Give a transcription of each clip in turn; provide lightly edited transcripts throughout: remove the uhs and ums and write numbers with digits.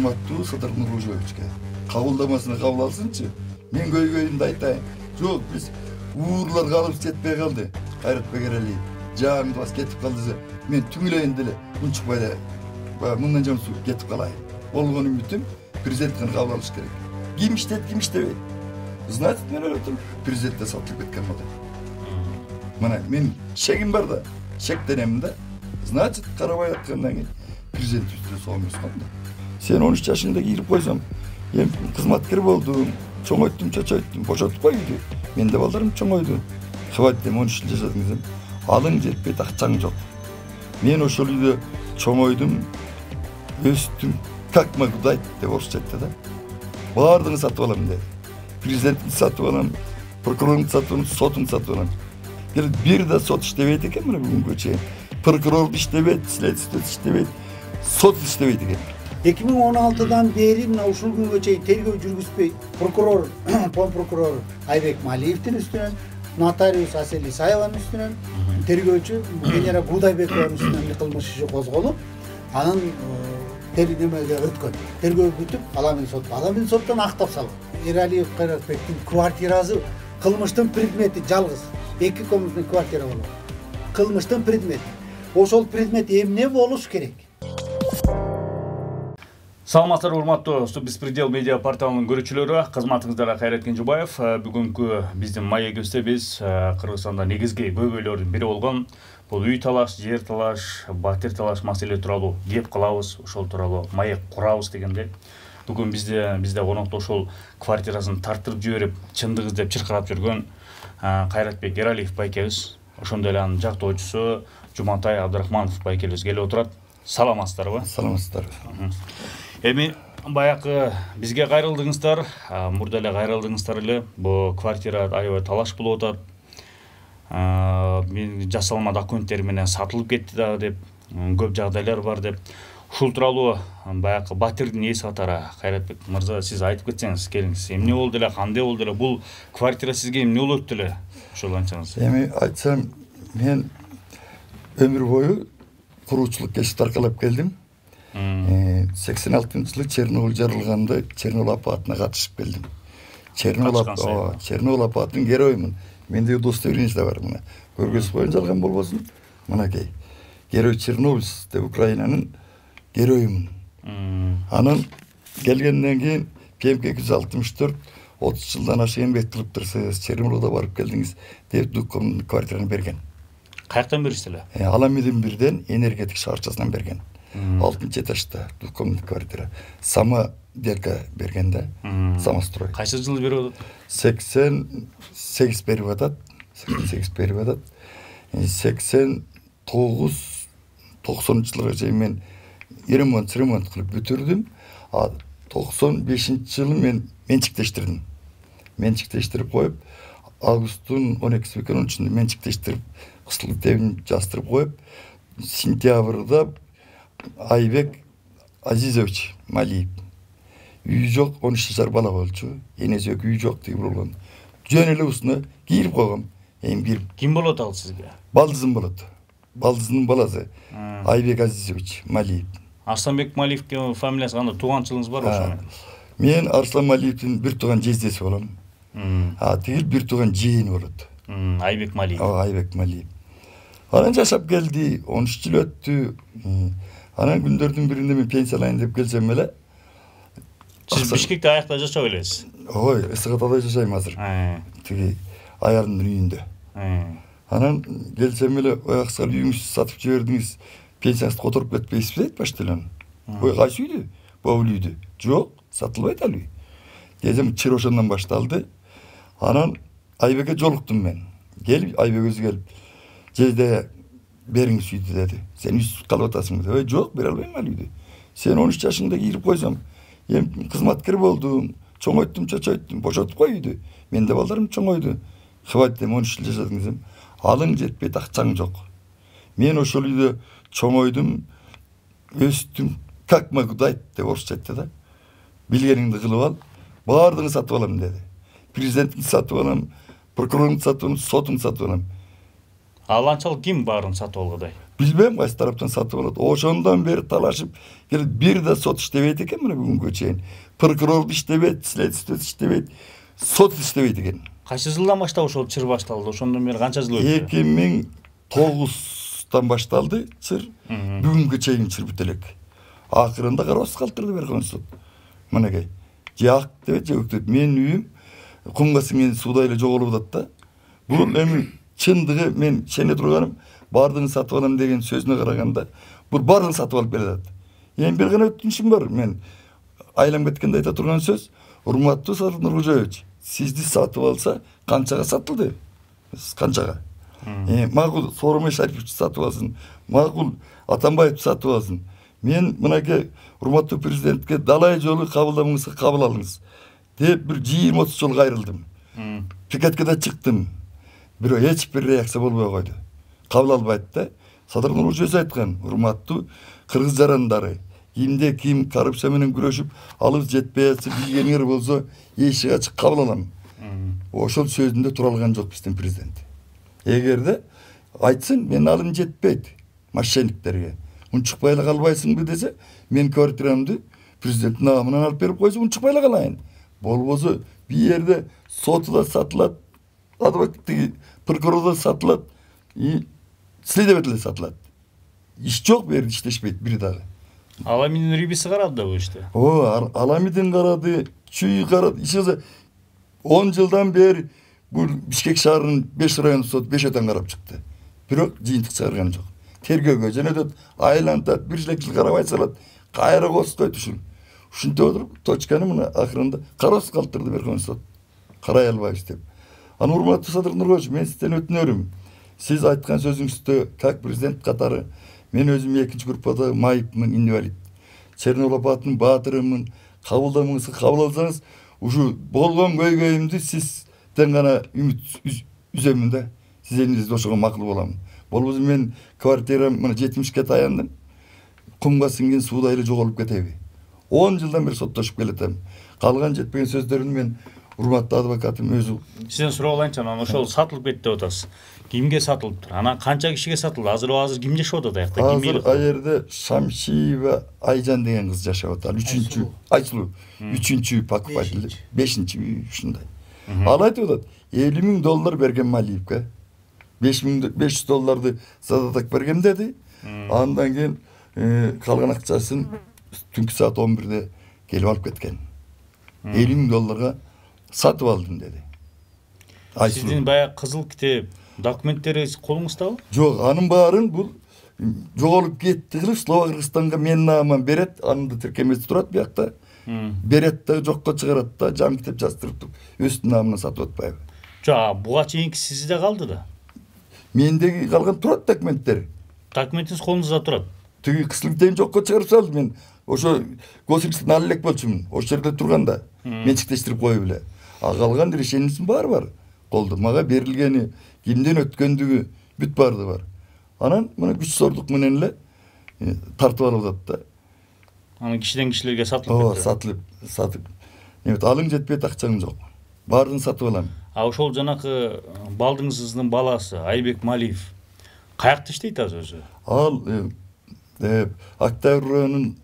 урматтуу Садыр Нуружевичке. Кабылдамасына кабыл алсынчы. Мен көйгөйүмдү айтайын. Жок, биз уурлар калып жетпей калды. Кайратбек Эралиев жааңды бас кетип калды. Мен түңүлөйүн деле унчукпай эле мындан жамсу кетип калайын. Болгон үмүтүм президенттен кабыл алыш керек. Ким иштейт, ким иштебейт. Значит, мен ойлотом, президентте сатылып кеткен болот. Мына мен шегим бар да, шектенемин да. Значит, карабай аткандан кийин президент үстүнө согмускан да. Сен 13 жашыңда кирип койсоң, эми кызматкер болдуң, чоңойттуң, чачойттуң, бошотуп койду. Менде балдарым чоңойду. Хватит дем 13 жыл жашадыңыз. Алың жетпейт, акчаң жок. Мен ошол үйдө чоңойдум, өстүм, как могу дать деп орусча айтты да. Баардыгын сатып алам деди. Президентти сатып алам, прокурорду сатып алам, сотун сатып алам. Бир да сот иштебейт экен мына бүгүнгө чейин. Прокурор иштебейт, следствие иштебейт, сот иштебейт экен. 2016-дан бери мына ушул күнгө чейин тергөө жүргүзбөй прокурор, прокурор Айбек Малиевдин үстүнөн, нотариус Асель Исаеванын үстүнөн, тергөөчү Венера Гудайбекованын үстүнөн кылмыш иши козголуп, анын немеге өткөн. Тергөө бүтүп, Аламин соттон актап салып. Эралиев Кайратбектин квартирасы кылмыштын предмети жалгыз. 2 комнатный квартира болот. Кылмыштын предмети. Ошол предмет эмне болуш керек? Саламатсыздар, урматтуу Беспредел медиа порталынын көрүүчүлөрү, кызматыңыздарга Кайрат Кенжебаев. Бүгүнкү биздин маегибизде биз Кыргызстанда негизги көйгөйлөрдүн бири болгон бул үй талаш, жер талаш, батир талаш маселе тууралуу кеп кылабыз, ошол тууралуу маек курабыз дегенде. Бүгүн бизде конокто ошол квартирасын тартырып жиберип, чындык издеп чыркырап жүргөн Кайратбек Эралиев байкебиз, ошондой эле анын жактоочусу Жумантай Абдрахманов байкебиз келип отурат. Саламатсыздарбы? Саламатсыздар. Эми баякы бизге кайрылдыңыздар, мурда эле кайрылдыңыздар эле. Бул квартира аябай талаш болуп атат. Мен жасалма документтер менен сатылып кетти дагы деп, көп жагдайлар бар деп. Ушул тууралуу баякы батирдин ээси катары Кайратбек мырза сиз айтып кетсеңиз, келиңиз. Эмне болду эле, кандай болду эле? Бул квартира сизге эмне болуп өттү эле? Ошол анчаңыз. Эми айтсам, мен өмүр бою куруучулук кесипти аркалап келдим. 86-жылы Чернобыль жарылганда Чернобыль апатына катышып келдим. Чернобыль апатынын героймун. Менде удостоверение да бар мына. Көргөзүп коюн жалган болбосун. Мынакей. Герой Чернобыль деп Украинанын героймун. Анын келгенден кийин ПМК 264 30 жылдан ашык эмгек кылып турсуңуз, Чернобыльга барып келдиңиз деп документ квартираны берген. Каяктан беришти эле? Аламидин бирден энергетик шаарчасынан берген. 6-этажда двухкомнатный квартира. Сама Дерка берген да. Самострой. Кайсы жылы берип атат? 88 берип атат. 88 берип атат. 89 90-жылга чейин мен ремонт кылып бүтүрдүм. 95-жылы мен менчиктештирдим. Менчиктештирип коюп, августтун 12-си күнү үчүндө менчиктештирип, кыстылык тебин жастырып коюп, сентябрда Айбек Азизович Малиев. Үй жок, 13 жашар бала болчу. Энеси үй жок деп болгон. Жөн эле устуна кирип койгом. Эми кирип. Ким болот ал сизге? Балдызым болот. Балдыздын баласы Айбек Азизович Малиев. Арсланбек Малиевке фамилиясы кандай, тууганчылыгыңыз бар ошо? Мен Арслан Малиевдин бир тууган жездеси болом. Тигил бир тууган жээни болот. Айбек Малиев. Айбек Малиев. Анан жашап келди, 13 жыл өттү. Анан күндөрдүн биринде мен пенсиялайын деп келсем эле. Сиз Бишкекте аякта жашап элесиз? Ой, Ысыкатада жашайм азыр. Тиги аялымдын үйүндө. Анан келсем эле, ой аксал үйүңүздү сатып жибердиңиз, пенсияңызды которуп кетпейсизби деп башталам. Ой, кайсы үйдү? Бул үйдү. Жок, сатылбайт ал үй. Десем, чыр ошондон башталды. Анан Айбекке жолуктум мен. Келип, Айбек өзү келип, жезде бериңиз үйдү деди. Сен үйсүз калып атасың деп. Ой, жок, бере албайм ал үйдү. Сен 13 жашыңда кирип койсоң, эми кызматкер болдуң, чоңойттуң, чачойттуң, бошотуп кой үйдү. Менде балдарым чоңойду. Хватит дем 13 жыл жашадыңыз. Алың жетпейт, акчаң жок. Мен ошол үйдө чоңойдум, өстүм, как могу дать деп орусча айтты да. Билгениңди кылып ал, баардыгын сатып алам деди. Президентти сатып алам, прокурорду сатып алам, сотун сатып алам. Ал анчалык ким баарын сатып алгыдай? Билбейм кайсы тараптан сатып алат. Ошондон бери талашып келип бир да сот иштебейт экен мына бүгүнгө чейин. Прокурор иштебейт, следствие иштебейт, сот иштебейт экен. Кайсы жылдан баштап ошол чыр башталды? Ошондон бери канча жыл өттү? 2009 башталды чыр. Бүгүнгө чейин чыр бүт элек. Акырында карабыз калтырды Верховный суд. Мынакей. Жак деп жөктөт. Менин үйүм кумга сиңген сууда эле жоголуп атат да. Бул эми чындыгы мен сене турганым бардыгын сатып алам деген сөзүнө караганда бул бардыгын сатып алып келет. Эми бир гана өтүнүшүм бар. Мен айлам кеткенде айта турган сөз, урматтуу Садыр Нуркожоевич, сизди сатып алса канчага сатылды? Канчага? Макул Сооронбай Шарипович сатып алсын, макул Атамбаев сатып алсын. Мен мынакей урматтуу президентке далай жолу кабылдамаңызга кабыл алыңыз деп бир 20-30 жолу кайрылдым. Пикетке да чыктым. Бирок эч бир реакция болбой койду. Кабыл албайт да. Садыр Нуркожоев айткан, урматтуу кыргыз жарандары, кимде ким коррупция менен күрөшүп, алып жетпей атса, билгениңер болсо, эшик ачык кабыл алам. Ошол сөзүндө тура алган жок биздин президент. Эгерде айтсын, мен алым жетпейт мошенниктерге. Унчукпай эле калбайсыңбы десе, мен квартирамды президенттин намынан алып берип койсо, унчукпай эле калайын. Болбосо бир жерде соту да сатылат, адвокаттыгы прокурор да сатылат, следователь сатылат. Иш жок, бери иштешпейт бир дагы. Аламидин рибиси карады да бул иште. Аламидин карады, Чүй карады. Иши 10 жылдан бери бул Бишкек шаарынын 5 район сот 5 өтөн карап чыкты. Бирок жыйынтык чыгарган жок. Тергөөгө жөнөтөт, айлантат, бир жыл карабай салат, кайра козгойт ушул. Ушинтип отуруп, точканы мына акырында кароосуз калтырды Верховный суд. Карай албайбыз деп. Аны урматтуу Садыр Нуркожоевич, мен сизден өтүнөрүм. Сиз айткан сөзүңүздө, как президент катары, мен өзүм 2-чи группада майыпмын, инвалид. Чернобыль апатынын баатырымын. Кабылдамыңызга кабыл алсаңыз, ушу болгон көйгөйүмдү сизден гана үмүт үзөмүн да. Сиз элиңизде ошого макул болам. Болбосо мен квартирам мына 70ке таяндым. Кумга сиңген сууда эле жоголуп кетеби. 10 жылдан бери соттошуп келетем. Калган жетпеген сөздөрүн мен урматтуу адвокатым өзү. Сизден сурап алайынчы, анан ошол сатылып кетти деп атасыз. Кимге сатылыптыр? Анан канча кишиге сатылды? Азыр ким жашап атат аякта? Азыр аерде Шамшиева Айжан деген кыз жашап атат. 3-чү Айсулуу, 3-чү покупатель, 5-чи ушундай. Ал айтып атат, $50,000 берген Малиевке. $500 задаток берген деди. Андан кийин калган акчасын түнкү саат 11-де келип алып кеткен. $50,000 сатып алдым деди. Сиздин баягы кызыл китеп документтериңиз колуңуздабы? Жок, анын баарын бул жоголуп кетти кылып Слова Кыргызстанга менин нааман берет, анын да тиркемеси турат биякта. Берет да жокко чыгарат да, жан китеп жаздырып өздүн наамынан сатып атпайбы? Жок, буга чейинки сизде калды да. Мендеги калган турат документтер. Документиңиз колуңузда турат. Тиги кысылыктен жокко чыгарып салды. Мен ошо государствен ал элек болчумун. Ошол жерде турганда менчиктештирип коюп эле. А калган решениесин баары бар. Колдо мага берилгени, кимден өткөндүгү бүт барды бар. Анан мына күч сордук менен эле тартып алып атат да. Анан кишиден кишилерге сатылып кетти. Сатып. Эметип алың жетпейт, акчаң жок. Баарын сатып алам. А ошол жанакы балдыңыздын баласы Айбек Малиев каякта иштейт азыр өзү? Ал Октябрь районунун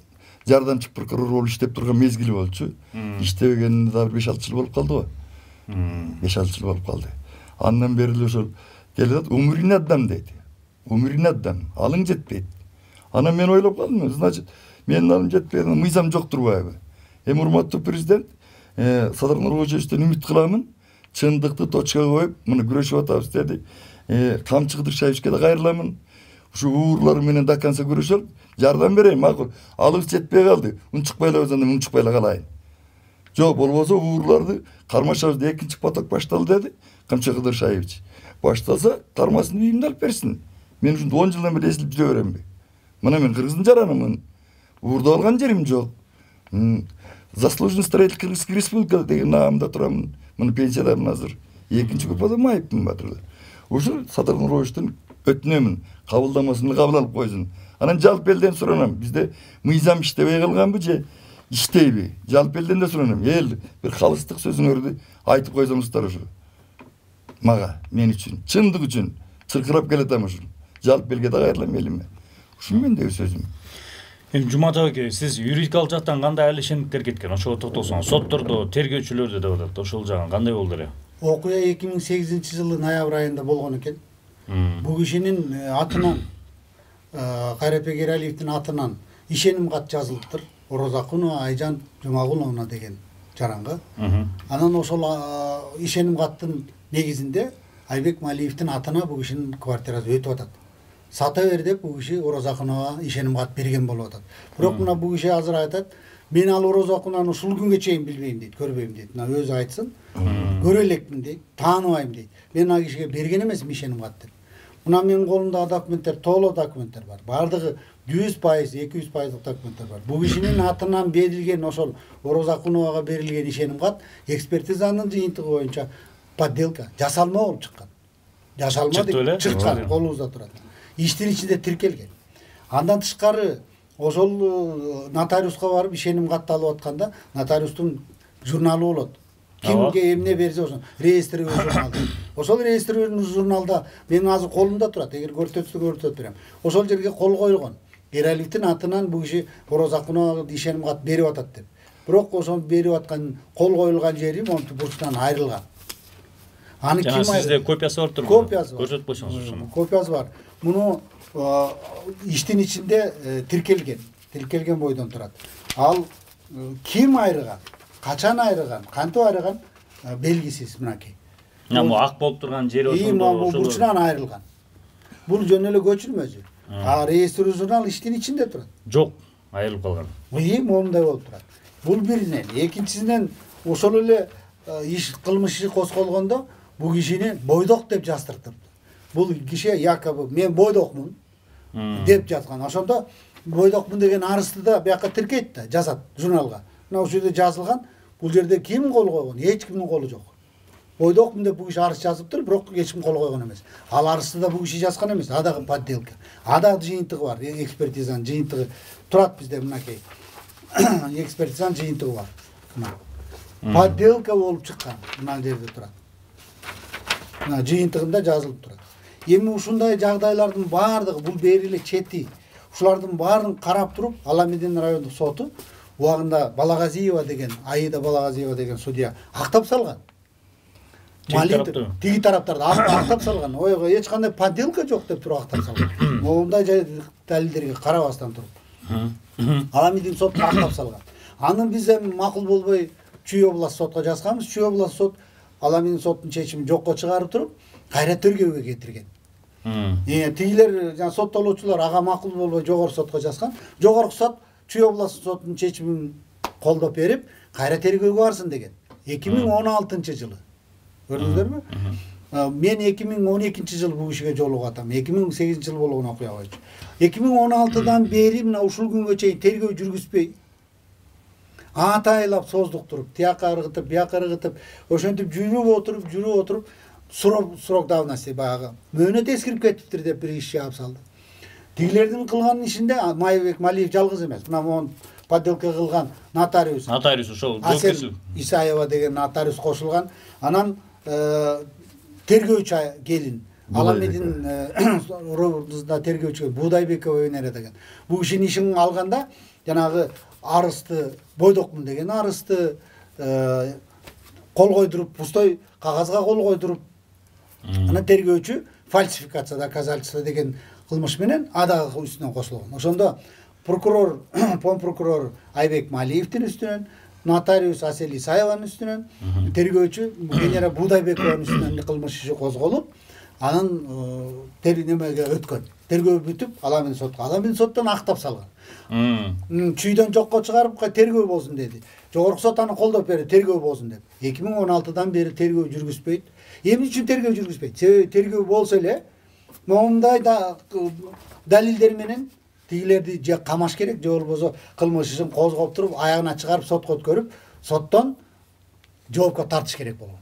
жардамчы прокурору болуп иштеп турган мезгили болчу. Иштебегенине да 5-6 жыл болуп калды го. 5-6 жыл болуп калды. Андан бери эле ошол келет, умрин адам дейт. Умрин адам, алың жетпейт. Анан мен ойлоп калдым, значит, менин алым жетпейт, мыйзам жок турбайбы? Эми урматтуу президент, Садыр Нуркожоевичтен үмүт кыламын, чындыкты точкага коюп, мына күрөшүп атабыз деди. Камчы Кыдыршаевичке да кайрыламын. Ушу уурлар менен до конца күрөшөлүп, жардам берейин, макул. Алып жетпей калды. Унчукпай эле өзүнөн унчукпай эле калайын. Жок, болбосо уурларды кармашабыз, 2-чи поток башталды деди Камчы Кыдыршаевич. Башталса, кармасын үйүмдө алып берсин. Мен ушунда 10 жылдан бери эзилип жүрө беремби? Мына мен кыргыздын жаранымын. Уурда алган жерим жок. Заслуженный строитель Кыргызской республики деген наамда турамын. Мына пенсиядамын азыр. 2-чи группада майыпмын батырда. Ушул Садыр Нуркожоевичтен өтүнөмүн, кабылдамасын кабыл алып койсун. Анан жалпы элден суранам, бизде мыйзам иштебей калганбы же иштейби? Жалпы элден да суранам. Эл бир калыстык сөзүңөрдү айтып койсоңуздар ушу. Мага, мен үчүн, чындык үчүн чыркырап келатам ушул. жалп белге да кайрыламайлы. Ушул мендеги сөзүм. Эми Жумат аке, сиз юридикалык жактан кандай алишендиктер кеткен? Ошого токтолсоңуз, соттордо, тергөөчүлөрдө деп атат. Ошол жагын кандай болду эле? Окуя 2008-жылы ноябрь айында болгон экен. Бул кишинин атынан Кайратбек Эралиевдин атынан ишеним кат жазылыптыр. Орозакунова Айжан Жумагуловна деген жаранга. Анан ошол ишеним каттын негизинде Айбек Малиевдин атына бул кишинин квартирасы өтүп атат. Сата бер деп бул киши Орозакунова ишеним кат берген болуп атат. Бирок мына бул киши азыр айтат, мен ал Орозакунованы ушул күнгө чейин билбейм дейт, көрбөйм дейт. Мына өзү айтсын. Көрө элекмин дейт, тааныбайм дейт. Мен ал кишиге берген эмесмин ишеним кат деп. Мына менин колумдагы документтер, толо документтер бар. Бардыгы 100%, 200% документтер бар. Бул кишинин атынан берилген ошол Орозакуновага берилген ишеним кат экспертизанын жыйынтыгы боюнча подделка, жасалма болуп чыккан. Жасалма деп чыккан, колубузда турат. Иштин ичинде тиркелген. Андан тышкары ошол нотариуска барып ишеним катты алып атканда нотариустун журналы болот. Кимге эмне берсе ошо реестрлүү журнал. Ошол реестрлүү журналда менин азыр колумда турат. Эгер көрсөтсө берем. Ошол жерге кол койылгон. Эралиевдин атынан бул киши Орозакуновага ишеним кат берип атат деп. Бирок ошол берип аткан кол коюлган жери монтип бурчтан айрылган. Аны ким айрылган? Сизде копиясы бар турбу? Копиясы бар. Көрсөтүп койсоңуз ошону. Копиясы бар. Муну иштин ичинде тиркелген бойдон турат. Ал ким айрыган, качан айрыган, кантип айрыган белгисиз мынакей. Бул ак болуп турган жери ошондо бурчунан айрылган. Бул жөн эле көчүрмөсү. Реестрүү журнал иштин ичинде турат. Жок, айрылып калган. Момундай болуп турат. Бул биринен, экинчисинен ошол эле кылмыш иши козголгондо бул кишини бойдок деп жаздыртып. Бул киши якобы мен бойдокмун деп жазган. Ошондо бойдокмун деген арызды да бияка тиркейт да, жазат журналга. Мына ушул жерде жазылган, бул жерде ким кол койгон? Эч кимдин колу жок. Бойдокмун деп бул киши арыз жазыптыр, бирок эч ким кол койгон эмес. Ал арызды да бул киши жазган эмес, адагы подделка. Адагы жыйынтыгы бар, экспертизанын жыйынтыгы турат бизде мынакей. Экспертизанын жыйынтыгы бар. Мына подделка болуп чыккан, мына жерде турат. Мына жыйынтыгында жазылып турат. Эми ушундай жагдайлардын баардыгы бул бериле чети. Ушулардын баарын карап туруп, Аламедин райондук соту убагында Балагазиева деген, Аида Балагазиева деген судья актап салган. Тиги тараптарды актап салган. Ойго эч кандай подделка жок деп туруп актап салган. Моундай далилдерге карабастан туруп. Аламедин соту актап салган. Аны биз эми макул болбой Чүй область сотко жазганбыз. Чүй область сот Аламедин соттун чечимин жокко чыгарып туруп, кайра тергөөгө кетирген. Тигилер жана соттолуучулар ага макул болбой жогорку сотко жазган. Жогорку сот Чүй область соттун чечимин колдоп берип, кайра тергөөгө барсын деген. 2016-жылы. Көрдүңүздөрбү? Мен 2012-жылы бул кишиге жолугуп атам. 2008-жылы болгон окуя боюнча. 2016-дан бери мына ушул күнгө чейин тергөө жүргүзбөй атайлап создуктуруп, тияка ыргытып, бияка ыргытып, ошентип жүрүп отуруп, срок давности баягы мөөнөт эскирип кетиптир деп бир иш чыгып салды. Тигилердин кылган ишинде Айбек Малиев жалгыз эмес. Мына монун подделка кылган нотариус ошол Асел Исаева деген нотариус кошулган. Анан тергөөчү келин Аламедин районунда тергөөчү Будайбекова Венера деген. Бул кишинин ишин алганда жанагы арызды бойдокмун деген арызды кол койдуруп, пустой кагазга кол койдуруп, анан тергөөчү фальсификация доказательство деген кылмыш менен адагы үстүнөн кошулган. Ошондо прокурор, прокурор Айбек Малиевдин үстүнөн, нотариус Асел Исаеванын үстүнөн, тергөөчү Венера Будайбекованын үстүнөн кылмыш иши козголуп, анан немеге өткөн. Тергөө бүтүп, Аламедин соттон актап салган. Чүйдөн жокко чыгарып, тергөө болсун деди. Жогорку сот аны колдоп берди, тергөө болсун деп. 2016-дан бери тергөө жүргүзбөйт. Эмне үчүн тергөө жүргүзбөйт? Себеби тергөө болсо эле, момундай далилдер менен тигилерди же камаш керек, же болбосо кылмыш ишин козгоп туруп, аягына чыгарып сотко өткөрүп, соттон жоопко тартыш керек болгон.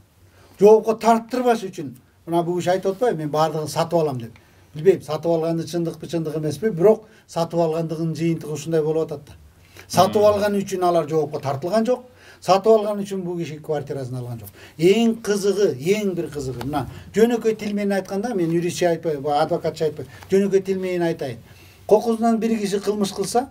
Жоопко тарттырбаш үчүн мына бул киши айтып атпайбы, мен баардыгын сатып алам деп. Билбейм, сатып алганды чындыкпы, чындык эмеспи, бирок сатып алгандыгынын жыйынтыгы ушундай болуп атат да. Сатып алган үчүн алар жоопко тартылган жок. Сатып алган үчүн бул киши квартирасын алган жок. Эң бир кызыгы мына жөнөкөй тил менен айтканда, мен юристче айтпайм, адвокатча айтпайм. Жөнөкөй тил менен айтайын. Кокузунан бир киши кылмыш кылса,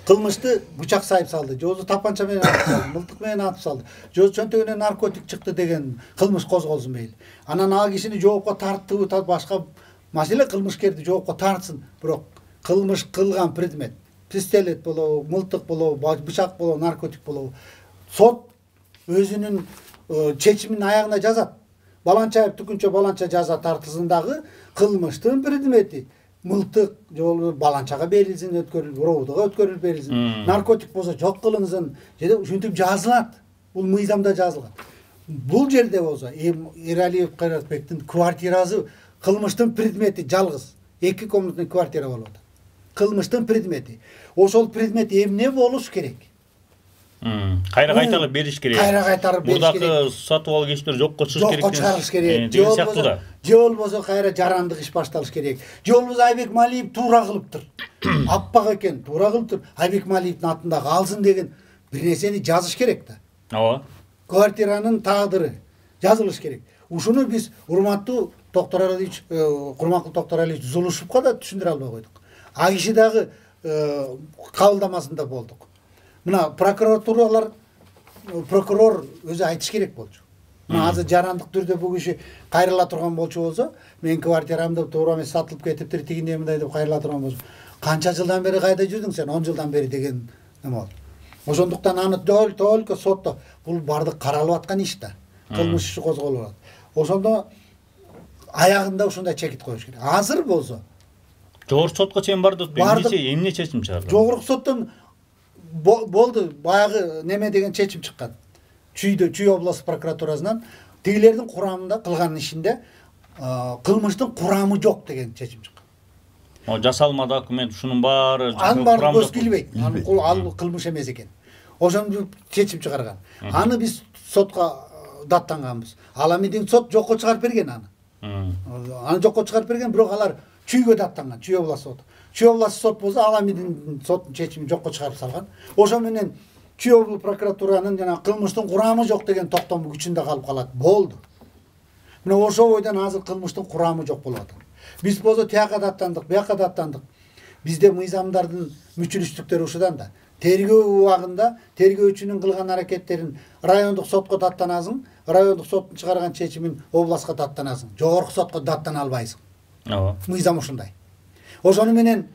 кылмышты бычак сайып салды, жозу тапанча менен атып салды, мылтык менен атып салды, жозу чөнтөгүнөн наркотик чыкты деген кылмыш козголсун мейли. Анан ал кишини жоопко тарттыбы, башка маселе кылмышкерди жоопко тартсын, бирок кылмыш кылган предмет, пистолет болобу, мылтык болобу, бычак болобу, наркотик болобу, сот өзүнүн чечимин аягына жазат. Баланчаев түкүнчө баланча жаза тартысындагы кылмыштын предмети мылтык жолу баланчага берилсин, өткөрүлүп, роодого өткөрүлүп берилсин. Наркотик болсо жок кылыңсын, жеде ушинтип жазылат. Бул мыйзамда жазылган. Бул жерде болсо Эралиев Кайратбектин квартирасы кылмыштын предмети жалгыз. 2 комнатный квартира болуп атат. Кылмыштын предмети. Ошол предмет эмне болуш керек? Кайра кайтарып бериш керек. Кайра кайтарып бериш керек. Мурдакы сатып алуу кечтер жокко чыгыш керек. Жокко чыгарыш керек. Деген сыяктуу да. Же болбосо кайра жарандык иш башталыш керек. Же болбосо Айбек Малиев туура кылыптыр. Аппак экен, туура кылыптыр. Айбек Малиевдин атындагы алсын деген бир нерсени жазыш керек да. Ооба. Квартиранын тагдыры жазылыш керек. Ушуну биз урматтуу Токтор Алиевич, Курманкул Токтор Алиевич Зулушевко да түшүндүрө албай койдук. А киши дагы кабылдамасында болдук. Мына прокуратуралар, прокурор өзү айтыш керек болчу. Мына азыр жарандык түрдө бул киши кайрыла турган болчу болсо, менин квартирамды туура эмес сатылып кетиптир, тигиндей мындай деп кайрыла турган болсо, канча жылдан бери кайда жүрдүң сен? 10 жылдан бери деген неме болду. Ошондуктан аны только сотто бул бардык каралып аткан иш да. Кылмыш иши козголуп атат. Ошондо аягында ушундай чекит коюш керек. Азыр болсо Жогорку сотко чейин барды өтпөй, эмне чечим чыгарды? Жогорку соттон болду, баягы неме деген чечим чыккан. Чүй область прокуратурасынан тигилердин курамында кылган ишинде кылмыштын курамы жок деген чечим чыккан. Жасалма документ ушунун баары анын баары көз килбейт. Ал кылмыш эмес экен. Ошону чечим чыгарган. Аны биз сотко даттанганбыз. Аламидин сот жокко чыгарып берген аны. Аны жокко чыгарып берген, бирок алар чүйгө даттанган, Чүй область сот. Чүй область сот болсо Аламидин соттун чечимин жокко чыгарып салган. Ошо менен Чүй область прокуратуранын жана кылмыштын курамы жок деген токтому күчүндө калып калат. Болду. Мына ошол бойдон азыр кылмыштын курамы жок болуп атат. Биз болсо тияка даттандык, бияка даттандык. Бизде мыйзамдардын мүчүлүштүктөрү ушудан да. Тергөө убагында тергөөчүнүн кылган аракеттерин райондук сотко даттанасың, райондук соттун чыгарган чечимин областка даттанасың, жогорку сотко даттана албайсың. Мыйзам ушундай. Ошону менен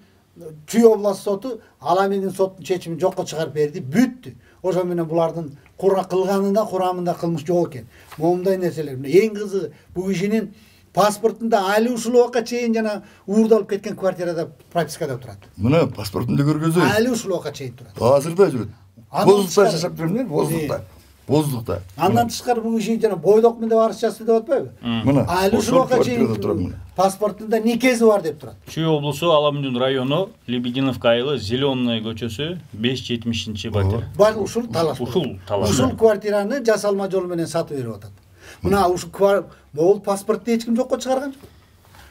Чүй область соту Аламидин соттун чечимин жокко чыгарып берди, бүттү. Ошо менен булардын кылганында курамында кылмыш жок экен. Момундай нерселер. Эң кызыгы бул кишинин паспортунда али ушул убакка чейин жана уурдалып кеткен квартирада пропискада турат. Мына паспортунда көргөзөй. Али ушул убакка чейин турат. Азыр да жүрөт. Боздукта жашап жүрмүн, боздукта. Андан тышкары бул киши жана бойдокмун деп арыз жазды деп атпайбы? Мына али ушул убакка чейин паспортунда никези бар деп турат. Чүй облусу Аламидин району Лебединовка айылы Зеленый көчөсү 570-батир. Бар ушул талаш. Ушул квартираны жасалма жол менен сатып берип атат. Мына ушул могул паспортты эч ким жокко чыгарган жок.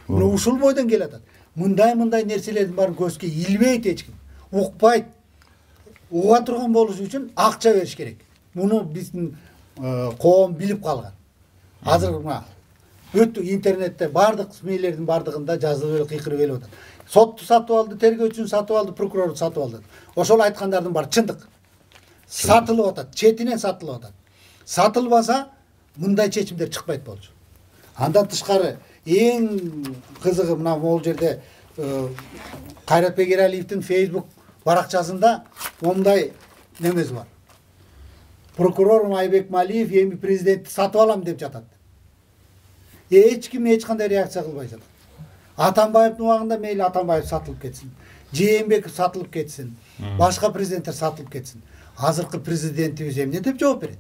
Мына ушул бойдон келатат. Мындай нерселердин баарын көзгө илбейт эч ким. Укпайт. Уга турган болуш үчүн акча бериш керек. Муну биздин коом билип калган. Азыр мына бүт интернетте бардык смейлердин бардыгында жазылып кыйкырып элеп атат. Сотту сатып алды, тергөөчүн сатып алды, прокурор сатып алды. Ошол айткандардын баары чындык. Сатылып атат, четинен сатылып атат. Сатылбаса мындай чечимдер чыкпайт болчу. Андан тышкары эң кызыгы мына могул жерде Кайратбек Эралиевдин Facebook баракчасында мындай немеси бар. Прокурор Айбек Малиев эми президентти сатып алам деп жатат. Эч ким эч кандай реакция кылбай жатат. Атамбаевдин убагында мейли Атамбаев сатылып кетсин, Жээнбеков сатылып кетсин, башка президенттер сатылып кетсин. Азыркы президентибиз эмне деп жооп берет?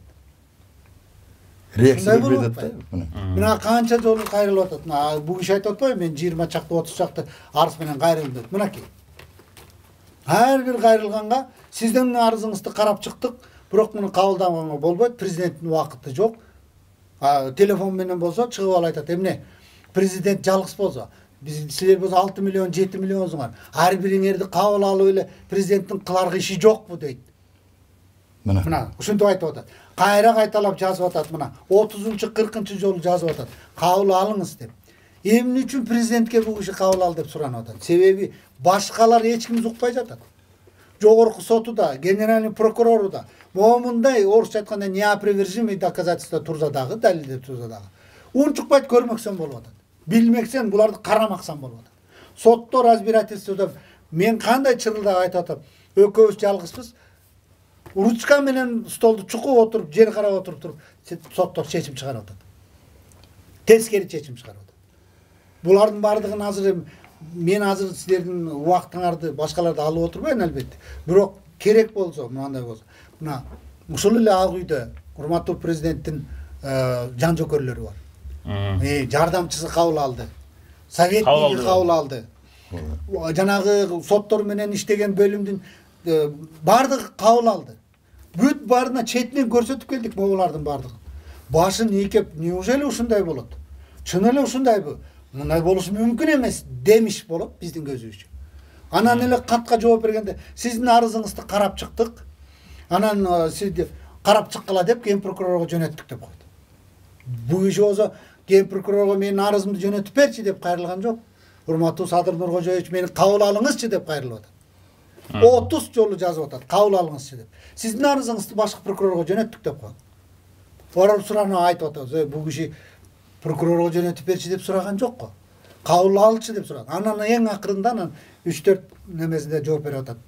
Реакция берет да. Мына канча жолу кайрылып атат. Бул киши айтып атпайбы, мен 20 чакты 30 чакты арыз менен кайрылдым деп. Мынакей. Ар бир кайрылганга сиздин арызыңызды карап чыктык, бирок муну кабылдаганга болбойт, президенттин убакыты жок. Телефон менен болсо чыгып алып айтат, эмне? Президент жалгыз болсо, силер болсо 6 миллион 7 миллионсуңар. Ар бириңерди кабыл алып эле президенттин кыларгы иши жокпу дейт. Мына ушинтип айтып атат. Кайра кайталап жазып атат мына 30-40 жолу жазып атат. Кабыл алыңыз деп. Эмне үчүн президентке бул иши кабыл ал деп суранып атат. Себеби башкалар эч ким укпай жатат. Жогорку соту да, генеральный прокурору да момундай орусча айтканда неопровержимый доказательство турса дагы, далилдер турса дагы унчукпайт, көрмөксөн болуп атат. Билмексен буларды карамаксан болуп атат. Сотто разбирательстводо мен кандай чырылдап айтып атам. Экөөбүз жалгызбыз. Ручка менен столду чукуп отуруп, жер карап отуруп сотто чечим чыгарып атат. Тескери чечим чыгарып атат. Булардын бардыгын азыр мен азыр силердин убактыңарды башкаларды алып отурбайм албетте. Бирок керек болсо, мындай болсо, мына ушул эле Ак үйдө урматтуу президенттин жан жокөрлөрү бар. Жардамчысы кабыл алды. Советниги кабыл алды. Жанагы соттор менен иштеген бөлүмдүн бардыгы кабыл алды. Бүт баарына четинен көрсөтүп келдик булардын бардыгын. Башын ийкеп, неужели ушундай болот? Чын эле ушундайбы? Мындай болушу мүмкүн эмес демиш болот биздин көзүбүзчө. Анан эле катка жооп бергенде сиздин арызыңызды карап чыктык. Анан сизди карап чыккыла деп ген прокурорго жөнөттүк деп койду. Бул иш болсо ген прокурорго менин арызымды жөнөтүп берчи деп кайрылган жок. Урматтуу Садыр Нуркожоевич, мени кабыл алыңызчы деп кайрылып атат. 30 жолу жазып атат, кабыл алыңызчы деп. Сиздин арызыңызды башкы прокурорго жөнөттүк деп койду. Орал суранып айтып атат, бул киши прокурорго жөнөтүп берчи деп сураган жокко. Кабыл алчы деп сураган. Анан эң акырында анан 3-4 немесинде жооп берип атат.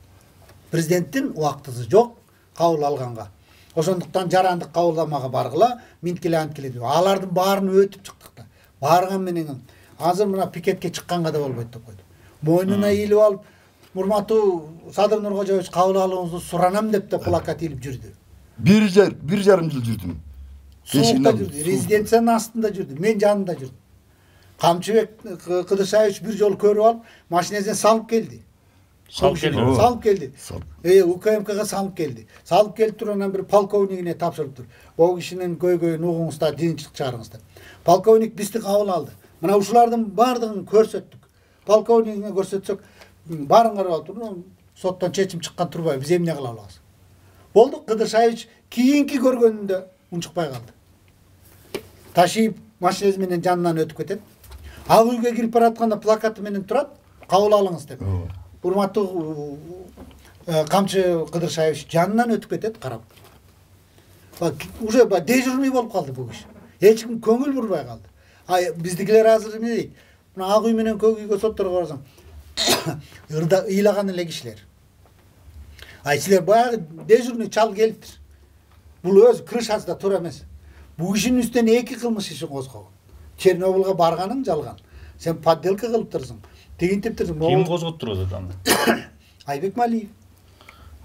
Президенттин убактысы жок кабыл алганга. Ошондуктан жарандык кабылдамага баргыла, минткиле анткиле деп. Алардын баарын өтүп чыктык да. Барган менен азыр мына пикетке чыкканга да болбойт деп койду. Мойнуна ийилип алып, урматтуу Садыр Нуркожоевич кабыл алууңузду суранам деп да плакат илип жүрдү. 1,5 жыл жүрдүм. Суукта жүрдү, резиденциянын астында жүрдү, мен жанында жүрдүм. Камчыбек Кыдыршаевич бир жолу көрүп алып, машинесине салып келди. Салып келди. УКМКга салып келди. Салып келип туруп анан бир полковнигине тапшырыптыр. Бул кишинин көйгөйүн угуңуз да тынчтык чыгарыңыз деп. Полковник бизди кабыл алды. Мына ушулардын бардыгын көрсөттүк. Полковнигине көрсөтсөк, баарын карап алып, соттон чечим чыккан турбайбы, биз эмне кыла алабыз? Болду, Кыдыршаевич кийинки көргөнүндө унчукпай калды. Ташип машинеси менен жанынан өтүп кетет. Ак үйгө кирип баратканда плакаты менен турат, кабыл алыңыз деп. Урматтуу Камчы Кыдыршаевич жанынан өтүп кетет, карап. Уже дежурный болуп калды бул киши. Эч ким көңүл бурбай калды. Биздикилер азыр эмне дейт? Мына Ак үй менен Көк үйгө сотторго барсаң, ыйлаган эле кишилер. Силер баягы дежурный чал келиптир. Бул өзү крышасында тура эмес. Бул кишинин үстүнөн 2 кылмыш ишин козгогон. Чернобылга барганың жалган. Сен подделка кылыптырсың. Тигинтиптирсиң. Ким козготтур атат аны? Айбек Малиев.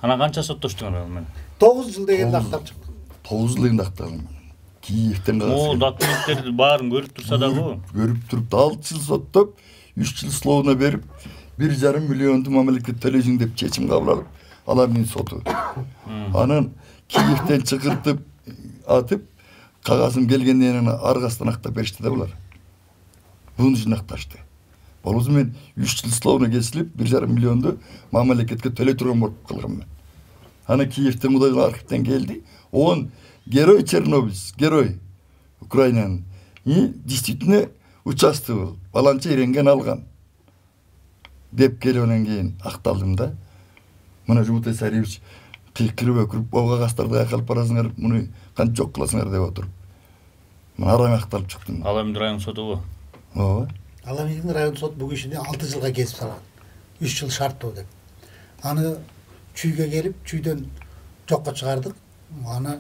Ана канча соттоштуңар ал менен? 9 жыл дегенде актап чыкты. 9 жыл дегенде акталган. Киевден О, документтерди баарын көрүп турса дагы. Көрүп туруп 6 жыл соттоп, 3 жыл словно берип, 1,5 миллионду мамлекет төлөйсүң деп чечим кабыл алып, алардын соту. Анан Киевден чыкыртып атып, кагазым келгенден кийин аргасынан актап беришти да булар. Бунун үчүн акташты. Болбосо мен 3 жыл словно кесилип, 1,5 миллионду мамлекетке төлөй турган болуп калгам мен. Ана Киевден мындай архивден келди. Он герой Чернобыль, герой Украинанын. И действительно участвовал, баланча иренген алган. Деп келгенден кийин акталдым да. Мына Жумутай Сариевич кыйкырып өкүрүп, ого кастарды калып барасыңар, муну канча жок кыласыңар деп отуруп. Мына араң акталып чыктым. Ал эми район сотубу? Ооба. Ал эми район сот бул кишини 6 жылга кесип салган. 3 жыл шарттуу деп. Аны чүйгө келип, чүйдөн жокко чыгардык. Аны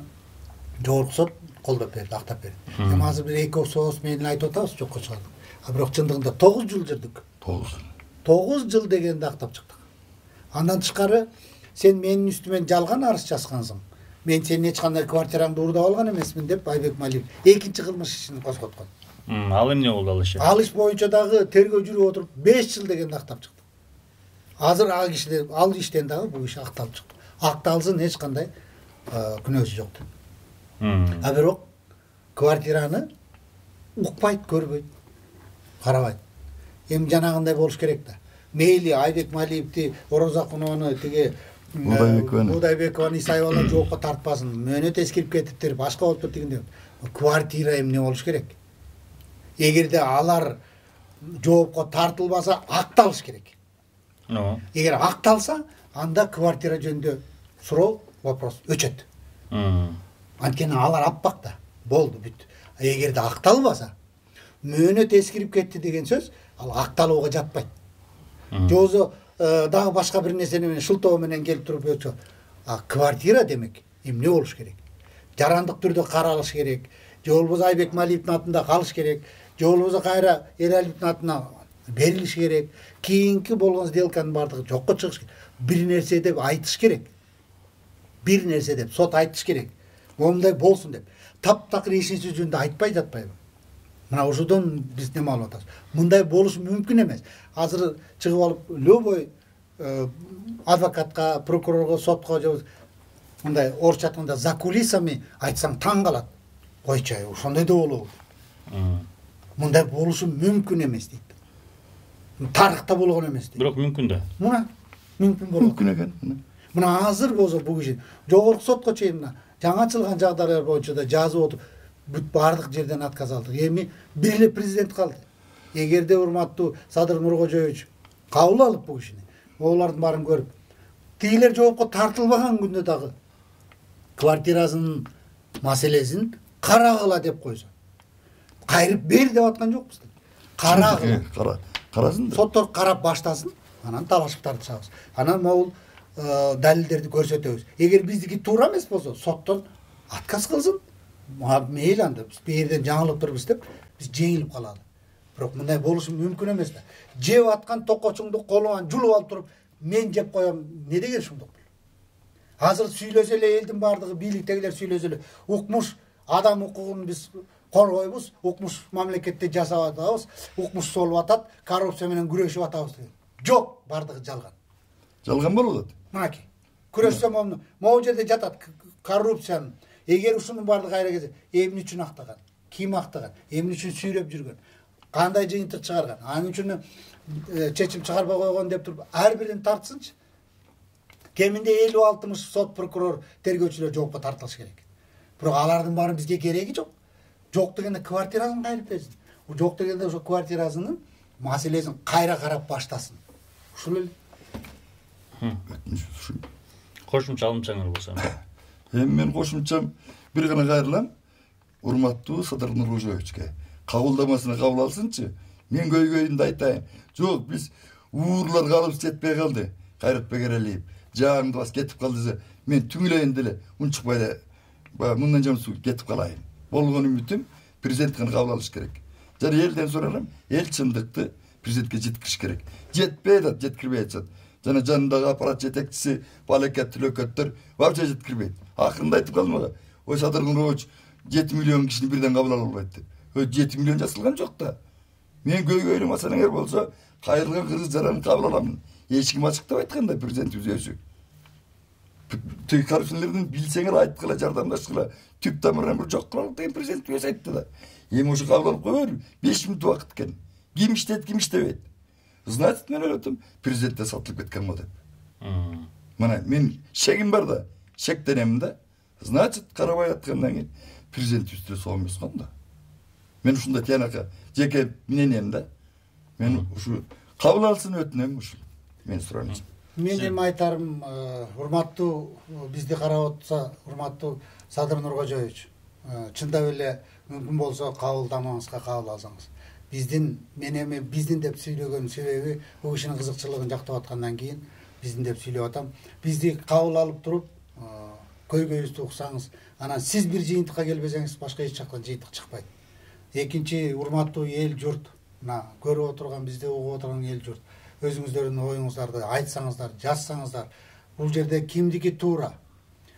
жогорку сот колдоп берди, актап берди. Эми азыр бир 2 соос менен айтып атабыз, жокко чыгардык. Бирок чындыгында 9 жыл жүрдүк. 9 жыл дегенде актап чыктык. Андан тышкары сен менин үстүмөн жалган арыз жазгансың. Мен сенин эч кандай квартираңды уурдап алган эмесмин деп Айбек Малиев экинчи кылмыш ишин козготкон. Ал эмне болду ал иши? Ал иш боюнча дагы тергөө жүрүп отуруп 5 жыл дегенде актап чыкты. Азыр ал кишилер ал иштен дагы бул иш акталып чыкты. Акталсын, эч кандай күнөөсү жок. Бирок квартираны укпайт, көрбөйт, карабайт. эми жанагындай болуш керек да. Мейли Айбек Малиевди, Орозакунованы, тиги Удайбекованы Исаевалар жоопко тартпасын. Мөөнөт эскирип кетиптир, башка болуп дегенде квартира эмне болуш керек? Эгерде алар жоопко тартылбаса, акталыш керек. Эгер акталса, анда квартира жөнүндө суроо вопрос өчөт. Анткени алар аппак да. Болду, бүт. Эгерде акталбаса, мөөнөт эскирип кетти деген сөз, ал акталууга жатпайт. Жозо дагы башка бир нерсени менен шылтоо менен келип туруп өтсө, квартира демек эмне болуш керек? Жарандык түрдө каралыш керек. Же болбосо Айбек Малиевдин атында калыш керек. Же болбосо кайра Эралиевдин атына берилиш керек. Кийинки болгон сделканын бардыгы жокко чыгыш керек. Бир нерсе деп айтыш керек. Бир нерсе деп сот айтыш керек. Момундай болсун деп. Таптакыр эч нерсе жөнүндө айтпай жатпайбы? Мына ошодон биз неме алып атабыз. Мындай болушу мүмкүн эмес. Азыр чыгып алып любой адвокатка, прокурорго, сотко же мындай орусча айтканда за кулисами айтсаң таң калат. Койчу, ошондой да болобу? Мындай болушу мүмкүн эмес дейт. Тарыхта болгон эмес дейт. Бирок мүмкүн да. Мына мүмкүн болот. Мүмкүн экен. Мына азыр болсо бул киши жогорку сотко чейин мына жаңы ачылган жагдайлар боюнча да жазып отуп бүт бардык жерден отказ алдык. Эми бир эле президент калды. Эгерде урматтуу Садыр Нуркожоевич кабыл алып бул кишини, олардын баарын көрүп, тигилер жоопко тартылбаган күндө дагы квартирасынын маселесин карагыла деп койсо, кайрып бер деп аткан жокпуз. Карагыла. Карасын да. Соттор карап баштасын, анан талашып тартышабыз. Анан могул далилдерди көрсөтөбүз. Эгер биздики туура эмес болсо, соттон отказ кылсын. Мейли анда биз бээрден жаңылып турбуз деп биз жеңилип калалы. Бирок мындай болушу мүмкүн эмес да. Жеп аткан токочуңду колуңан жулуп алып туруп, мен жеп коем. Не деген шундук? Азыр сүйлөсө эле элдин бардыгы, бийликтегилер сөйлөсө эле укмуш адам укугун биз коргойбуз, укмуш мамлекетте жасап атабыз, укмуш болуп атат, коррупция менен күрөшүп атабыз деген. Жок, бардыгы жалган. Жалган болуп атат. Мынакей. Күрөшсө могу жерде жатат коррупциянын. Эгер ушунун бардыгы кайра келсе, эмне үчүн актаган? Ким актаган? Эмне үчүн сүйлөп жүргөн? Кандай жыйынтык чыгарган? Анын үчүн чечим чыгарбай койгон деп туруп, ар бирин тартсынчы. Кеминде 50-60 сот, прокурор, тергөөчүлөр жоопко тартылыш керек. Бирок алардын баарын бизге кереги жок. Жок дегенде квартирасын кайрып берсин. Жок дегенде ошо квартирасынын маселесин кайра карап баштасын. Ушул эле. Кошумча алымчаңар болсо. Эми мен кошумчам бир гана кайрылам. Урматтуу Садыр Нуркожоевичке кабылдамасына кабыл алсынчы. Мен көйгөйүндө айтайын. Жок, биз уурлар калып жетпей калды. Кайрат Бегералиев жаагымды басып кетип калды. Мен түңүлөйүн деле унчукпай эле мындан жаман кетип калайын. Болгон үмүтүм президенттин кабыл алыш керек. Жана элден сурарам, эл чындыкты президентке жеткириш керек. Жетпей атат, жеткирбей атат. Жана жанындагы аппарат жетекчиси, балекет түлөкөттөр вообще жеткирбейт. Акырында айтып калмага. Ой, Садыр Нуркожоевич 7 миллион кишини бирден кабыл ала албайт деп. 7 миллион жасалган жок да. Мен көйгөйүм асаныңар болсо, кайрылган кыргыз жараны кабыл аламын. Эч ким ачыктап айтканда президентибиз өзү. Түй коррупциялердин билсеңер айткыла, жардамдашкыла, түп тамырынан бир жок кылалык деген президент өзү айтты да. Эми ошо кабыл алып койбойбу? 5 мүнөт убакыт экен. Ким иштейт, ким иштебейт. Значит, мен ойлотум, президентте сатылып кеткен го деп. Мына мен шегим бар да, шектенемин да. Значит, карабай аткандан кийин президентибизде сол эмес го да. Мен ушундай тиянака жеке мнением да. Мен ушу кабыл алсын өтүнөм ушул. Мен суранышым. Мен эми айтарым, урматтуу бизди карап отса, урматтуу Садыр Нуркожоевич, чындап эле мүмкүн болсо кабылдамаңызга кабыл алсаңыз. Мен эми биздин деп сүйлөгөн себеби бул кишинин кызыкчылыгын жактап аткандан кийин биздин деп сүйлөп атам. Бизди кабыл алып туруп, көйгөйүбүздү уксаңыз, анан сиз бир жыйынтыкка келбесеңиз, башка эч жактан жыйынтык чыкпайт. Экинчи, урматтуу эл журт, мына көрүп отурган, бизди угуп отурган эл журт, өзүңүздөрдүн оюңуздарды айтсаңыздар, жазсаңыздар, бул жерде кимдики туура?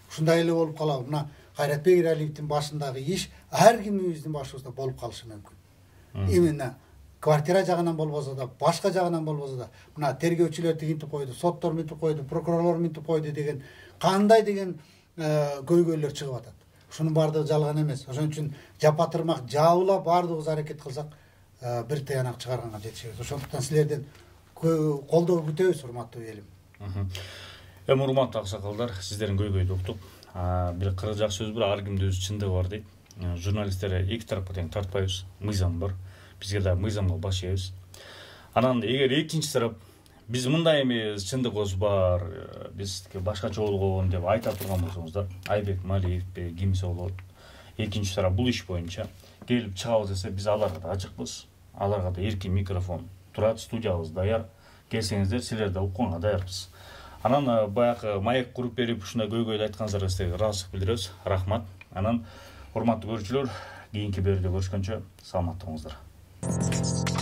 Ушундай эле болуп калабы? Мына Кайрат Бегералиевдин башындагы иш ар кимибиздин башыбызда болуп калышы мүмкүн. Именно квартира жагынан болбосо да, башка жагынан болбосо да, мына тергөөчүлөр тигинтип койду, соттор мынтип койду, прокурорлор мынтип койду деген кандай деген көйгөйлөр чыгып атат. Ушунун баардыгы жалган эмес. Ошон үчүн жапа тырмак жабыла баардыгыбыз аракет кылсак, бир таянак чыгарганга жетишебиз. Ошондуктан силерден колдоо күтөбүз, урматтуу элим. Эми урматтуу аксакалдар, сиздердин көйгөйдү уктук. Бир кыргызча сөз бар, ар кимде өз чындыгы бар дейт. Журналисттер эки тарапка тең тартпайбыз, мыйзам бар. Бизге да мыйзамга баш ийебиз. Анан эгер экинчи тарап биз мындай эмес, чындыгыбыз бар, биз башкача болгон деп айта турган болсоңуздар, Айбек Малиевпи, кимсе болот, экинчи тарап бул иш боюнча келип чыгабыз десе, биз аларга да ачыкпыз. Аларга да эркин микрофон турат, студиябыз даяр. Келсеңиздер, силер да укканга даярбыз. Анан баягы маек куруп берип ушундай көйгөйдү айтканыңыздарга силерге ыраазычылык билдиребиз. Рахмат. Анан урматтуу көрүүчүлөр, кийинки берүүдө көрүшкөнчө саламатта болуңуздар.